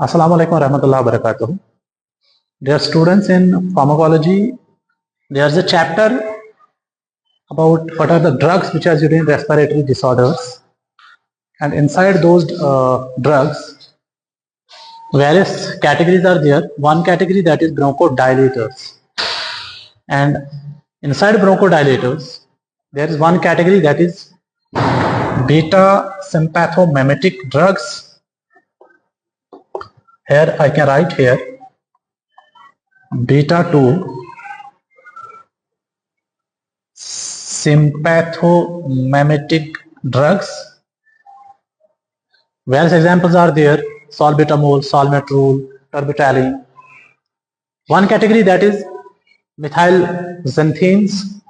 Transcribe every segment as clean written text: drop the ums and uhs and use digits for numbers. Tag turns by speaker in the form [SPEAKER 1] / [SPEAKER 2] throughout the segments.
[SPEAKER 1] Assalamu alaikum warahmatullahi wabarakatuh. Dear students in pharmacology, there's a chapter about what are the drugs which are used in respiratory disorders, and inside those drugs, various categories are there. One category that is bronchodilators, and inside bronchodilators, there is one category that is beta sympathomimetic drugs. Here I can write here beta 2 sympathomimetic drugs. Various examples are there: salbutamol, salmeterol, terbutaline. One category that is methylxanthines,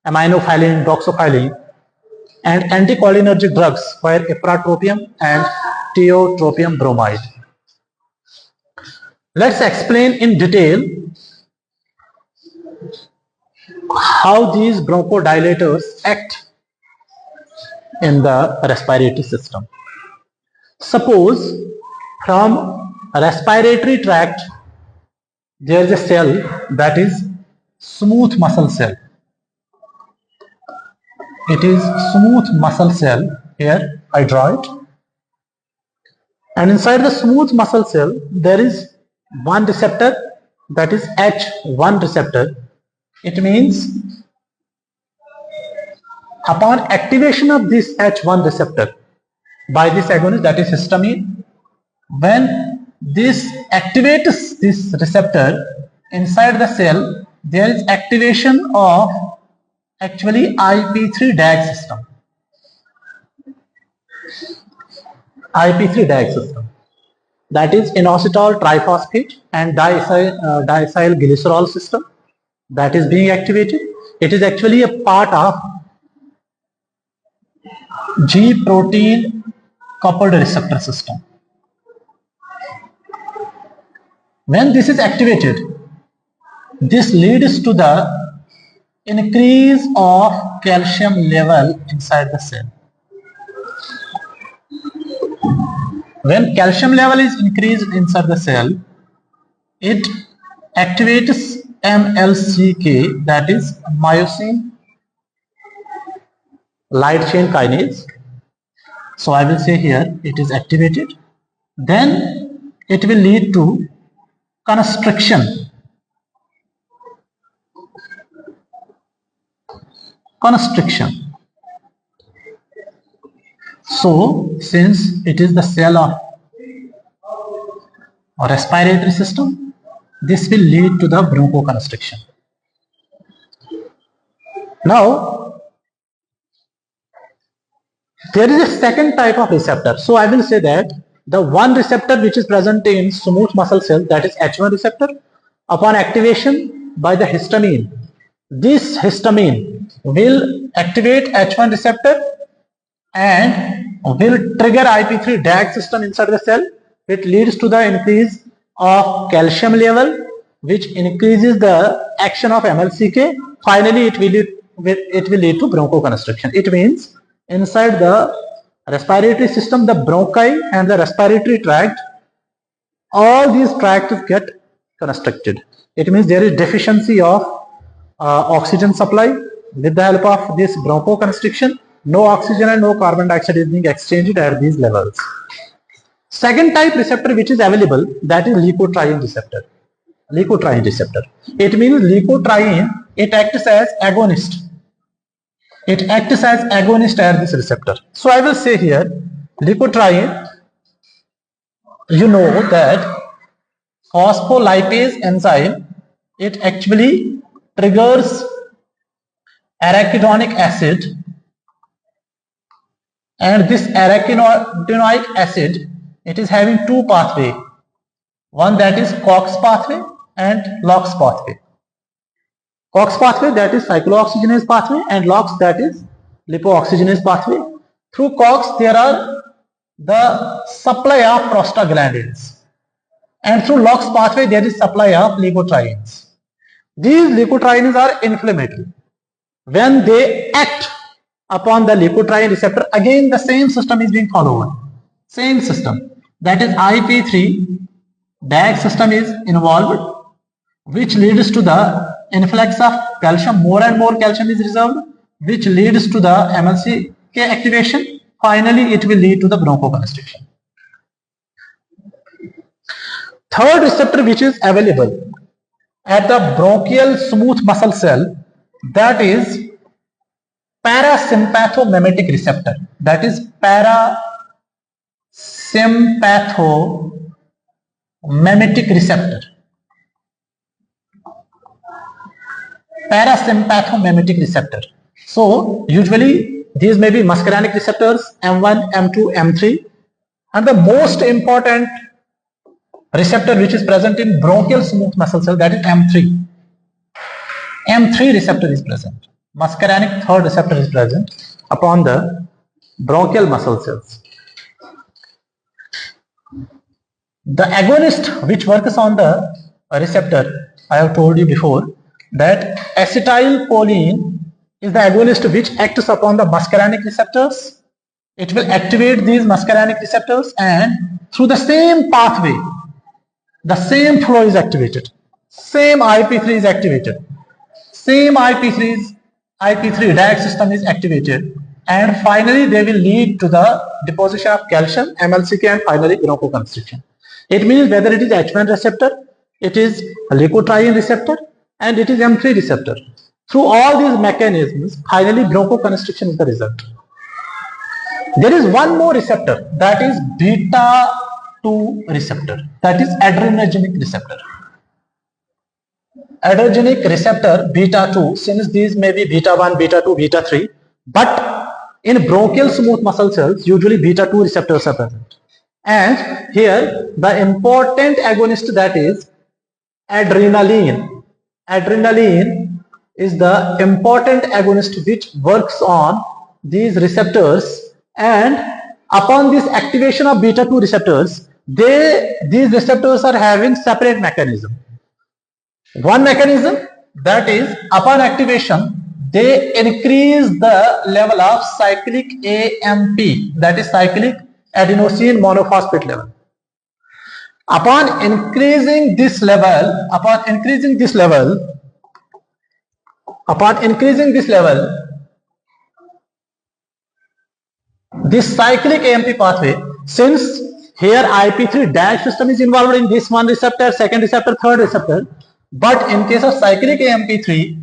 [SPEAKER 1] aminophylline, doxophylline, and anticholinergic drugs where ipratropium and tiotropium bromide. Let's explain in detail how these bronchodilators act in the respiratory system. Suppose from respiratory tract there is a cell that is smooth muscle cell. It is smooth muscle cell. Here I draw it. And inside the smooth muscle cell there is one receptor, that is H1 receptor. It means upon activation of this H1 receptor by this agonist, that is histamine, when this activates this receptor inside the cell, there is activation of actually IP3 DAG system. IP3 DAG system, that is inositol triphosphate and diacyl glycerol system, that is being activated. It is actually a part of G protein coupled receptor system. When this is activated, this leads to the increase of calcium level inside the cell. When calcium level is increased inside the cell, it activates MLCK, that is myosin light chain kinase. So I will say here it is activated. Then it will lead to constriction. So since it is the cell of respiratory system, this will lead to the bronchoconstriction. Now there is a second type of receptor. So I will say that the one receptor which is present in smooth muscle cell, that is H1 receptor, upon activation by the histamine, this histamine will activate H1 receptor and will trigger IP3 DAG system inside the cell. It leads to the increase of calcium level, which increases the action of MLCK. Finally, it will lead to bronchoconstriction. It means inside the respiratory system, the bronchi and the respiratory tract, all these tracts get constricted. It means there is deficiency of oxygen supply. With the help of this bronchoconstriction, no oxygen and no carbon dioxide is being exchanged at these levels. Second type receptor which is available, that is leukotriene receptor. Leukotriene receptor. It means leukotriene, it acts as agonist. It acts as agonist at this receptor. So I will say here, leukotriene, you know that phospholipase enzyme, it actually triggers arachidonic acid, and this arachidonic acid, it is having two pathways. One that is COX pathway and LOX pathway. COX pathway, that is cyclooxygenase pathway, and LOX, that is lipooxygenase pathway. Through COX there are the supply of prostaglandins, and through LOX pathway there is supply of leukotrienes. These leukotrienes are inflammatory. When they act upon the leukotriene receptor, again the same system is being followed. Same system. that is IP3 DAG system is involved, which leads to the influx of calcium. More and more calcium is reserved, which leads to the MLCK activation. Finally, it will lead to the bronchoconstriction. Third receptor which is available at the bronchial smooth muscle cell, that is parasympathomimetic receptor. That is parasympathomimetic receptor. Parasympathomimetic receptor. So usually these may be muscarinic receptors M1, M2, M3, and the most important receptor which is present in bronchial smooth muscle cell, that is M3. M3 receptor is present. Muscarinic third receptor is present upon the bronchial muscle cells. The agonist which works on the receptor, I have told you before that acetylcholine is the agonist which acts upon the muscarinic receptors. It will activate these muscarinic receptors, and through the same pathway, the same flow is activated. Same IP3 is activated. Same IP3 DAG system is activated, and finally they will lead to the deposition of calcium, MLCK, and finally bronchoconstriction. It means whether it is H1 receptor, it is leukotriene receptor, and it is M3 receptor. Through all these mechanisms, finally bronchoconstriction is the result. There is one more receptor, that is beta-2 receptor, that is adrenergic receptor. Adrenergic receptor beta-2, since these may be beta-1, beta-2, beta-3, but in bronchial smooth muscle cells, usually beta-2 receptors are present. And here the important agonist, that is adrenaline. Adrenaline is the important agonist which works on these receptors, and upon this activation of beta-2 receptors, these receptors are having separate mechanism. One mechanism, that is upon activation, they increase the level of cyclic AMP, that is cyclic adenosine monophosphate level. Upon increasing this level, this cyclic AMP pathway, since here IP3 DAG system is involved in this one receptor, second receptor, third receptor, but in case of cyclic AMP3,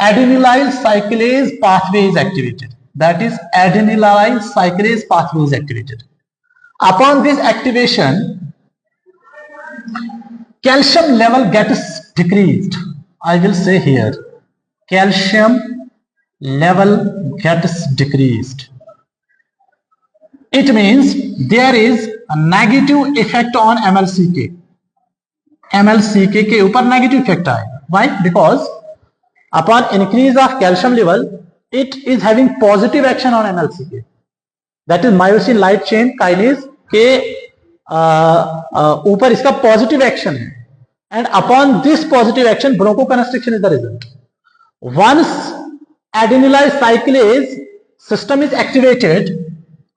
[SPEAKER 1] adenylyl cyclase pathway is activated. That is adenylyl cyclase pathway is activated. Upon this activation, calcium level gets decreased. I will say here, calcium level gets decreased. It means there is a negative effect on MLCK. MLCK के ऊपर negative effect आए. Why? Because upon increase of calcium level, it is having positive action on MLCK. That is myosin light chain kinase के ऊपर इसका positive action है. And upon this positive action, bronchoconstriction is the result. Once adenylyl cyclase system is activated,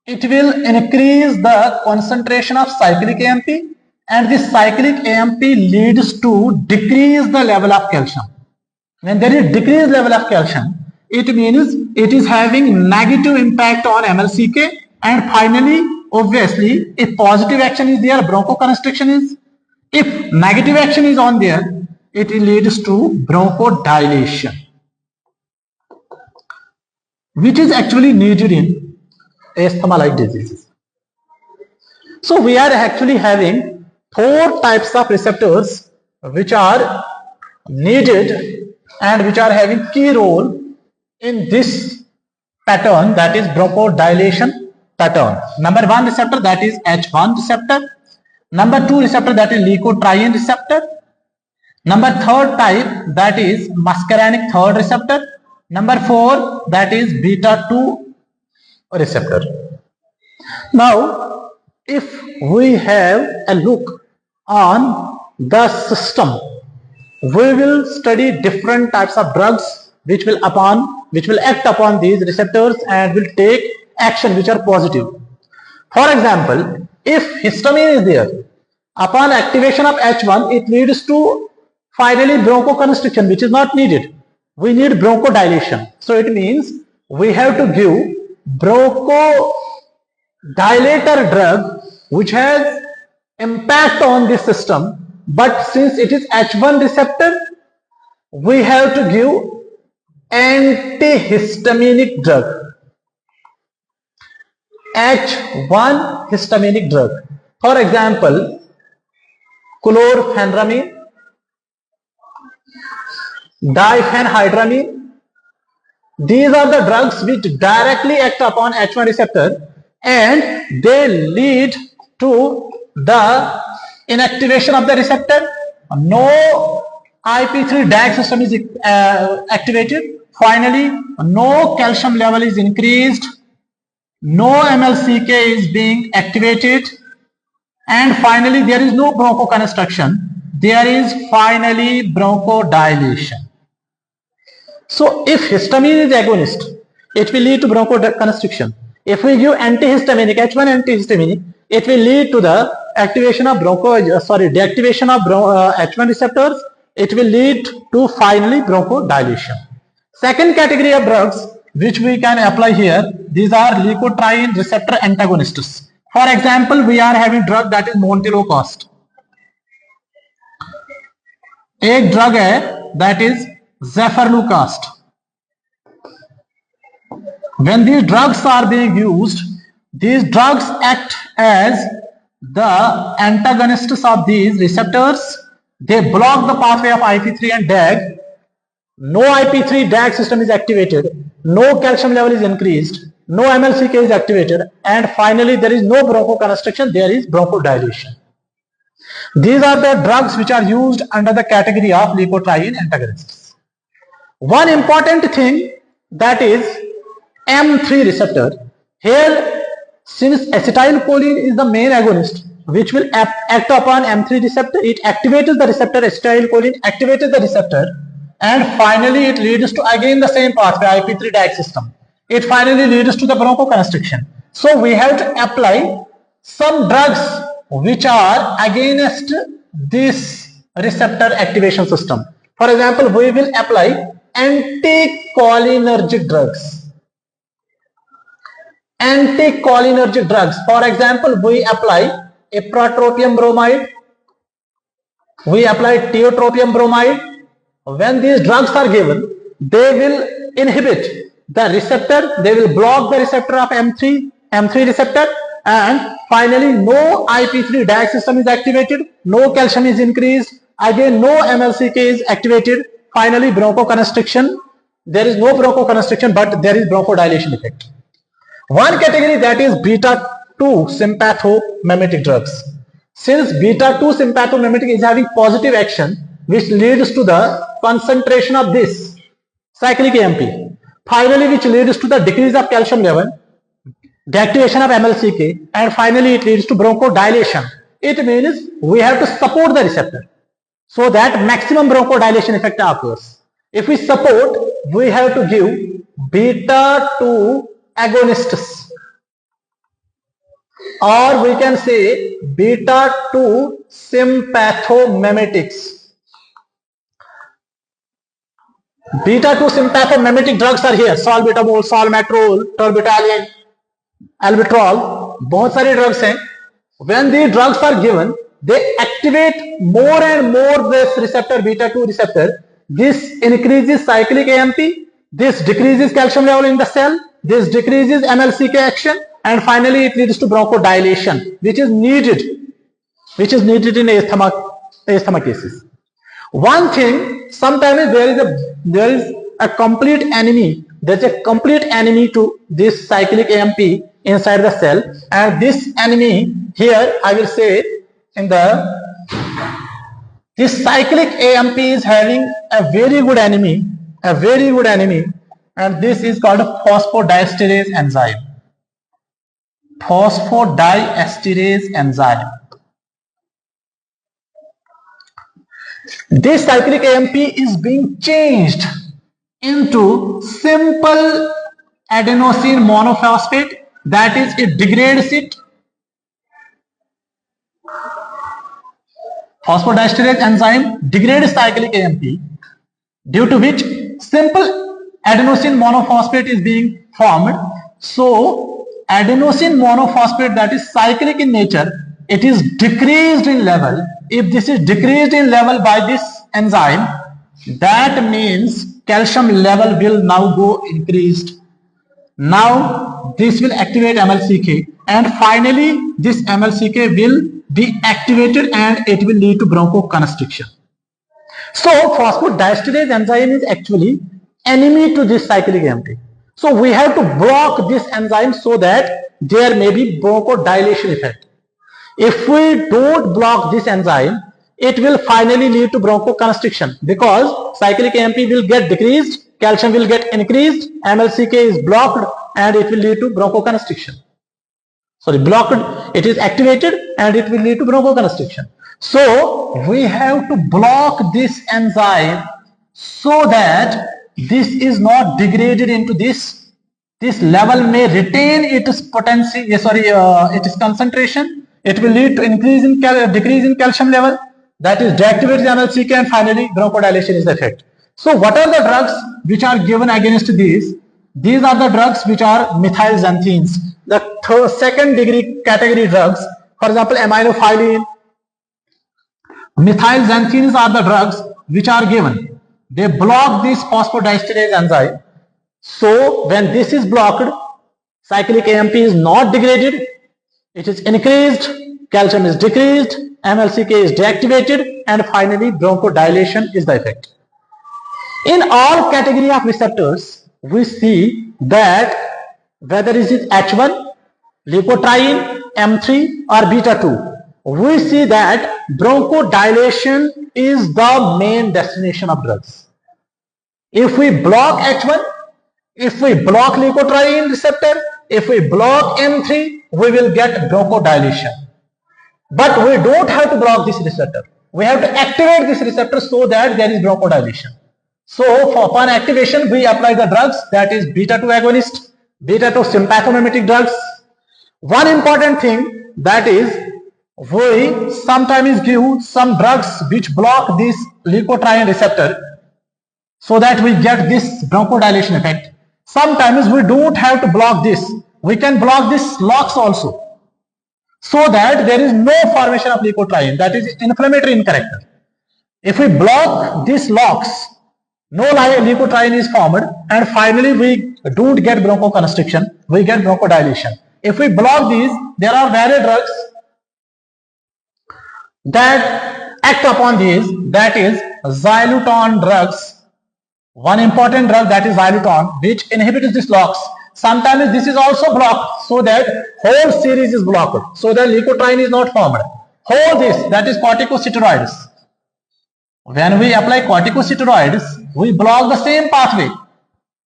[SPEAKER 1] it will increase the concentration of cyclic AMP, and this cyclic AMP leads to decrease the level of calcium. When there is decreased level of calcium, it means it is having negative impact on MLCK, and finally, obviously, if positive action is there, bronchoconstriction is. If negative action is on there, it leads to bronchodilation, which is actually needed in asthma-like diseases. So we are actually having 4 types of receptors which are needed and which are having key role in this pattern, that is bronchodilation pattern. Number 1 receptor, that is H1 receptor. Number 2 receptor, that is leukotriene receptor. Number 3rd type, that is muscarinic third receptor. Number 4, that is beta-2 receptor. Now, if we have a look on the system, we will study different types of drugs which will act upon these receptors and will take action which are positive. For example, if histamine is there, upon activation of H1, it leads to finally bronchoconstriction, which is not needed. We need bronchodilation. So it means we have to give bronchodilator drug which has impact on this system, but since it is H1 receptor, we have to give antihistaminic drug. H1 histaminic drug. For example, chlorpheniramine, diphenhydramine. These are the drugs which directly act upon H1 receptor and they lead to the inactivation of the receptor. No IP3 DAG system is activated. Finally, no calcium level is increased. No MLCK is being activated. And finally, there is no bronchoconstriction. There is finally bronchodilation. So if histamine is agonist, it will lead to bronchoconstriction. If we give antihistaminic, H1 antihistaminic, it will lead to the activation of deactivation of H1 receptors. It will lead to finally bronchodilation. Second category of drugs which we can apply here, these are leukotriene receptor antagonists. For example, we are having drug that is montelukast. एक drug है that is zeferlukast. When these drugs are being used, these drugs act as the antagonists of these receptors. They block the pathway of IP3 and DAG. No IP3 DAG system is activated. No calcium level is increased. No MLCK is activated. And finally, there is no bronchoconstriction. There is bronchodilation. These are the drugs which are used under the category of leukotriene antagonists. One important thing, that is M3 receptor. Here, since acetylcholine is the main agonist which will act upon M3 receptor, it activates the receptor, acetylcholine activates the receptor, and finally it leads to again the same pathway, IP3 DAG system. It finally leads to the bronchoconstriction. So we have to apply some drugs which are against this receptor activation system. For example, we will apply anticholinergic drugs. Anticholinergic drugs. For example, we apply ipratropium bromide. We apply tiotropium bromide. When these drugs are given, they will inhibit the receptor. They will block the receptor of M3 receptor, and finally no IP3 DAG system is activated. No calcium is increased. Again, no MLCK is activated. Finally, bronchoconstriction. There is no bronchoconstriction, but there is bronchodilation effect. One category, that is beta-2 sympathomimetic drugs. Since beta-2 sympathomimetic is having positive action, which leads to the concentration of this cyclic AMP, finally which leads to the decrease of calcium level, deactivation of MLCK, and finally it leads to bronchodilation. It means we have to support the receptor so that maximum bronchodilation effect occurs. If we support, we have to give beta-2 agonists, or we can say beta-2 sympathomimetics. Beta-2 sympathomimetic drugs are here: salbutamol, salmeterol, terbutaline, albuterol. बहुत सारे drugs हैं. When these drugs are given, they activate more and more this receptor, beta-2 receptor. This increases cyclic AMP. This decreases calcium level in the cell. This decreases MLCK action, and finally it leads to bronchodilation, which is needed in asthma cases. One thing, sometimes there is a complete enemy. There is a complete enemy to this cyclic AMP inside the cell, and this enemy here, I will say, this cyclic AMP is having a very good enemy, and this is called a phosphodiesterase enzyme. Phosphodiesterase enzyme. This cyclic AMP is being changed into simple adenosine monophosphate, that is, it degrades it Phosphodiesterase enzyme degrades cyclic AMP, due to which simple adenosine monophosphate is being formed. So adenosine monophosphate that is cyclic in nature, it is decreased in level. If this is decreased in level by this enzyme, that means calcium level will now go increased. Now this will activate MLCK, and finally this MLCK will be activated and it will lead to bronchoconstriction. So phosphodiesterase enzyme is actually enemy to this cyclic AMP. So we have to block this enzyme so that there may be bronchodilation effect. If we don't block this enzyme, it will finally lead to bronchoconstriction, because cyclic AMP will get decreased, calcium will get increased, MLCK is blocked, and it will lead to bronchoconstriction. Sorry, blocked, it is activated and it will lead to bronchoconstriction. So we have to block this enzyme so that this is not degraded into this. This level may retain its potency, its concentration. It will lead to decrease in calcium level, that is deactivates the MLCK, and finally bronchodilation is the effect. So what are the drugs which are given against these? These are the drugs which are methylxanthines, the second degree category drugs. For example, aminophylline. Methylxanthines are the drugs which are given. They block this phosphodiesterase enzyme. So when this is blocked, cyclic AMP is not degraded, it is increased, calcium is decreased, MLCK is deactivated, and finally bronchodilation is the effect. In all category of receptors, we see that whether it is H1, leukotriene, M3 or beta-2, we see that bronchodilation is the main destination of drugs. If we block H1, if we block leukotriene receptor, if we block M3, we will get bronchodilation. But we don't have to block this receptor. We have to activate this receptor so that there is bronchodilation. So upon activation, we apply the drugs, that is beta-2 agonist, beta-2 sympathomimetic drugs. One important thing, that is we sometimes give some drugs which block this leukotriene receptor so that we get this bronchodilation effect. Sometimes we don't have to block this. We can block this LOX also, so that there is no formation of leukotriene, that is inflammatory in character. If we block this LOX, no leukotriene is formed, and finally we don't get bronchoconstriction, we get bronchodilation. If we block these, there are various drugs that act upon these, that is xylitol drugs. One important drug, that is xylitol, which inhibits this LOX. Sometimes this is also blocked so that whole series is blocked, so that leukotriene is not formed. Whole this, that is corticosteroids. When we apply corticosteroids, we block the same pathway.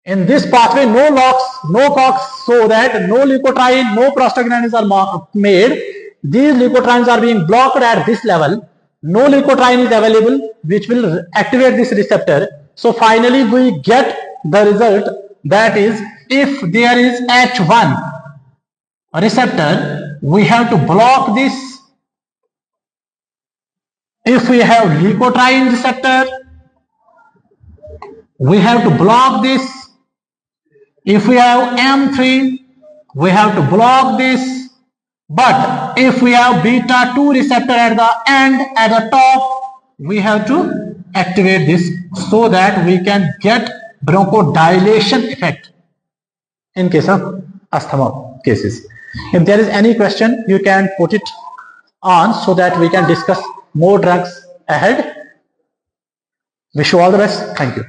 [SPEAKER 1] In this pathway, no LOX, no COX, so that no leukotriene, no prostaglandins are made. These leukotrienes are being blocked at this level. No leukotriene is available which will activate this receptor. So finally we get the result, that is, if there is H1 receptor, we have to block this. If we have leukotriene receptor, we have to block this. If we have M3, we have to block this. But if we have beta-2 receptor at the end, at the top, we have to activate this so that we can get bronchodilation effect in case of asthma cases. If there is any question, you can put it on so that we can discuss more drugs ahead. Wish you all the best. Thank you.